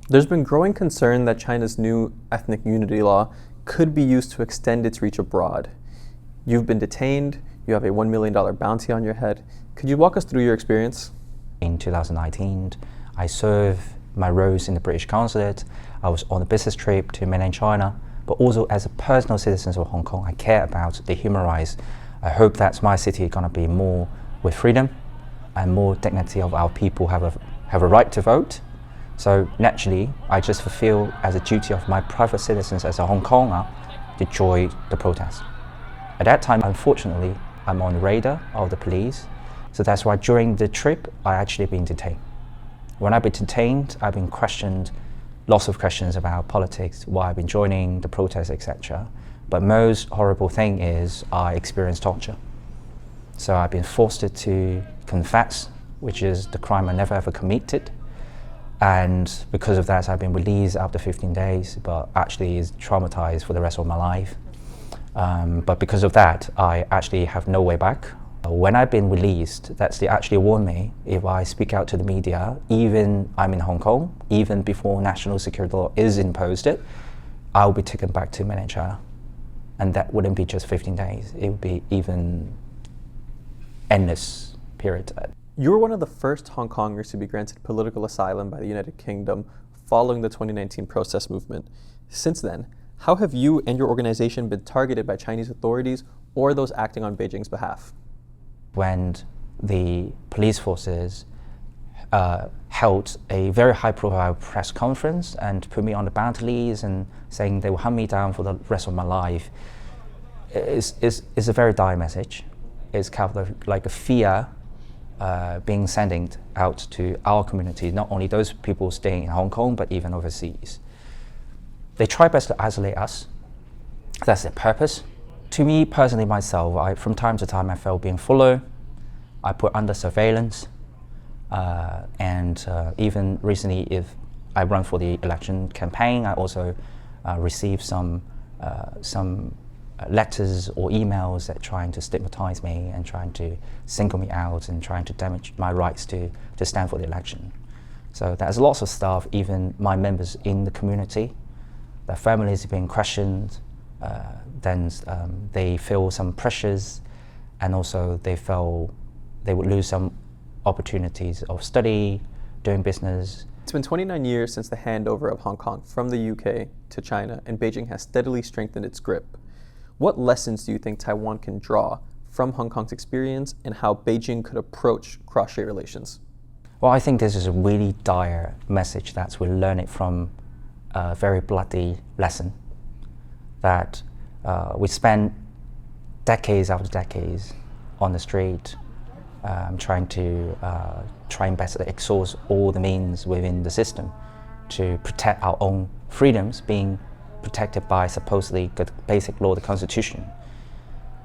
There's been growing concern that China's new ethnic unity law could be used to extend its reach abroad. You've been detained, you have a $1 million bounty on your head. Could you walk us through your experience? In 2019, I served my roles in the British consulate. I was on a business trip to mainland China, but also as a personal citizen of Hong Kong, I care about the human rights. I hope that my city is going to be more with freedom and more dignity of our people have a right to vote. So naturally, I just fulfill as a duty of my private citizens as a Hong Konger to join the protest. At that time, unfortunately, I'm on the radar of the police. So that's why during the trip, I actually been detained. When I've been detained, I've been questioned, lots of questions about politics, why I've been joining the protest, etc. But most horrible thing is I experienced torture. So I've been forced to confess, which is the crime I never ever committed. And because of that, I've been released after 15 days, but actually is traumatized for the rest of my life. But because of that, I actually have no way back. When I've been released, they actually warned me if I speak out to the media, even I'm in Hong Kong, even before national security law is imposed, I'll be taken back to mainland China. And that wouldn't be just 15 days, it would be even endless period. You were one of the first Hong Kongers to be granted political asylum by the United Kingdom following the 2019 protest movement. Since then, how have you and your organization been targeted by Chinese authorities or those acting on Beijing's behalf? When the police forces held a very high-profile press conference and put me on the bounty list and saying they will hunt me down for the rest of my life, it's a very dire message. It's kind of like a fear being sent out to our community, not only those people staying in Hong Kong, but even overseas. They try best to isolate us. That's their purpose. To me personally, myself, from time to time I felt being followed. I put under surveillance, and even recently, if I run for the election campaign, I also received some letters or emails that trying to stigmatize me and trying to single me out and trying to damage my rights to stand for the election. So there's lots of stuff, even my members in the community, their families are being questioned, then they feel some pressures, and also they feel they would lose some opportunities of study, doing business. It's been 29 years since the handover of Hong Kong from the UK to China, and Beijing has steadily strengthened its grip. What lessons do you think Taiwan can draw from Hong Kong's experience and how Beijing could approach cross-strait relations? Well, I think this is a really dire message that we learn it from a very bloody lesson that we spent decades after decades on the street trying best to exhaust all the means within the system to protect our own freedoms, being protected by supposedly the basic law, the Constitution.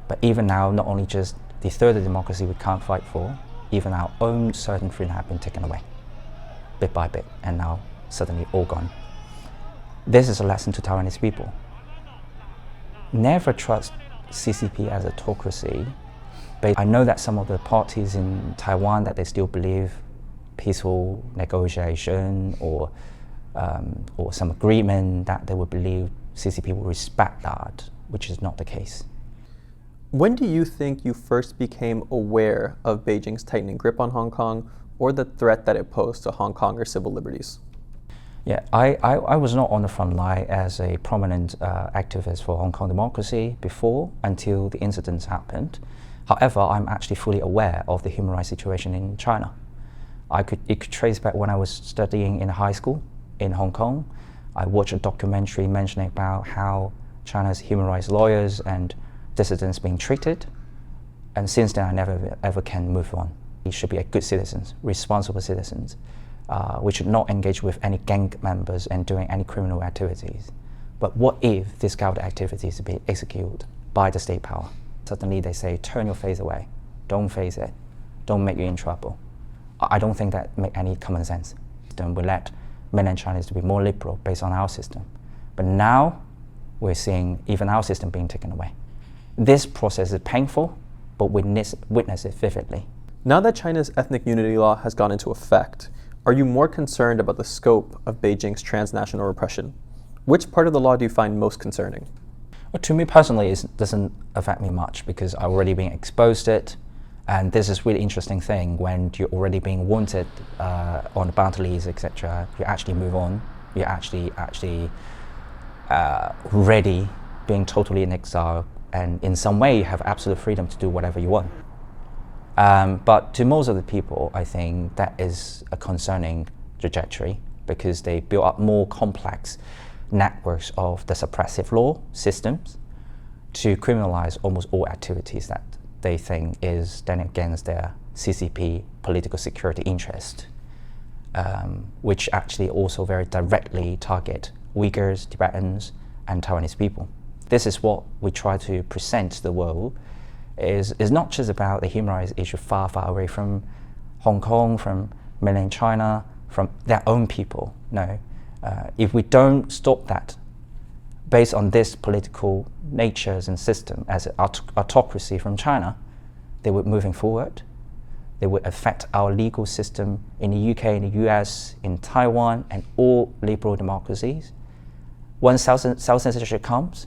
But even now, not only just the third democracy we can't fight for, even our own certain freedom have been taken away, bit by bit, and now suddenly all gone. This is a lesson to Taiwanese people. Never trust CCP as a autocracy. But I know that some of the parties in Taiwan that they still believe peaceful negotiation or some agreement that they would believe CCP will respect that, which is not the case. When do you think you first became aware of Beijing's tightening grip on Hong Kong or the threat that it posed to Hong Konger civil liberties? Yeah, I was not on the front line as a prominent activist for Hong Kong democracy before, until the incidents happened. However, I'm actually fully aware of the human rights situation in China. It could trace back when I was studying in high school in Hong Kong. I watched a documentary mentioning about how China's human rights lawyers and dissidents being treated. And since then, I never ever can move on. We should be a good citizens, responsible citizens. We should not engage with any gang members and doing any criminal activities. But what if this kind of activities be executed by the state power? Suddenly they say, turn your face away, don't face it, don't make you in trouble. I don't think that makes any common sense. Then we let mainland Chinese to be more liberal based on our system. But now we're seeing even our system being taken away. This process is painful, but we witness it vividly. Now that China's ethnic unity law has gone into effect, are you more concerned about the scope of Beijing's transnational repression? Which part of the law do you find most concerning? Well, to me personally, it doesn't affect me much because I've already been exposed to it. And this is really interesting thing when you're already being wanted on the boundaries, etc. You actually move on. You're actually ready, being totally in exile, and in some way you have absolute freedom to do whatever you want. But to most of the people, I think that is a concerning trajectory because they build up more complex networks of the suppressive law systems to criminalize almost all activities that they think is standing against their CCP political security interest, which actually also very directly target Uyghurs, Tibetans, and Taiwanese people. This is what we try to present to the world, is not just about the human rights issue far, far away from Hong Kong, from mainland China, from their own people. No, if we don't stop that, based on this political natures and system as an autocracy from China, they would moving forward. They would affect our legal system in the UK, in the US, in Taiwan, and all liberal democracies. Once self-censorship comes,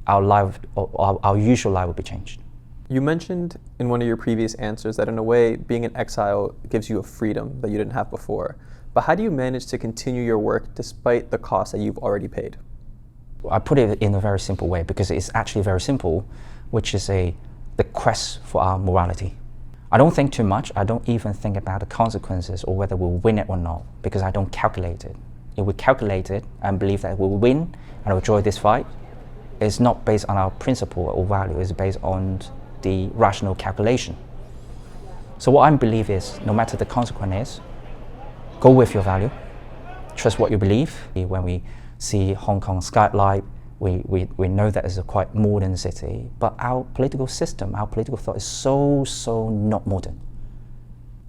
our usual life will be changed. You mentioned in one of your previous answers that in a way, being in exile gives you a freedom that you didn't have before. But how do you manage to continue your work despite the cost that you've already paid? I put it in a very simple way because it's actually very simple, which is the quest for our morality. I don't think too much. I don't even think about the consequences or whether we'll win it or not because I don't calculate it. If we calculate it and believe that we'll win and enjoy this fight, it's not based on our principle or value, it's based on the rational calculation. So what I believe is, no matter the consequence is, go with your value, trust what you believe. When we see Hong Kong skyline, we know that it's a quite modern city, but our political system, our political thought is so not modern.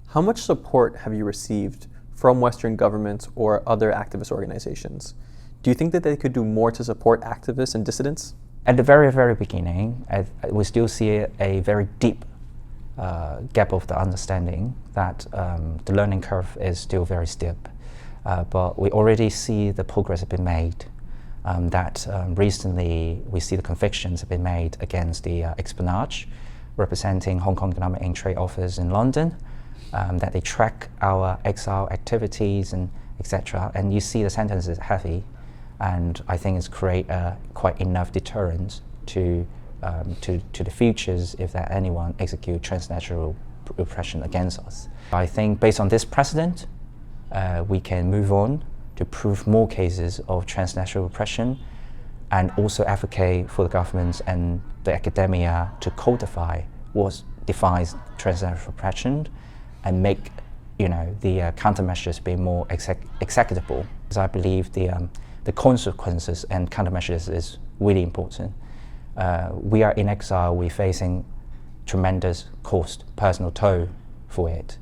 How much support have you received from Western governments or other activist organizations? Do you think that they could do more to support activists and dissidents? At the very, very beginning, we still see a very deep gap of the understanding that the learning curve is still very steep. But we already see the progress have been made. Recently we see the convictions have been made against the espionage representing Hong Kong Economic and Trade Office in London, that they track our exile activities and etc. And you see the sentence is heavy, and I think it's create quite enough deterrence to the futures if that anyone execute transnational repression against us. I think based on this precedent, we can move on to prove more cases of transnational repression and also advocate for the governments and the academia to codify what defines transnational repression and make the countermeasures be more executable. Because I believe the consequences and countermeasures is really important. We are in exile, we're facing tremendous cost, personal toll for it.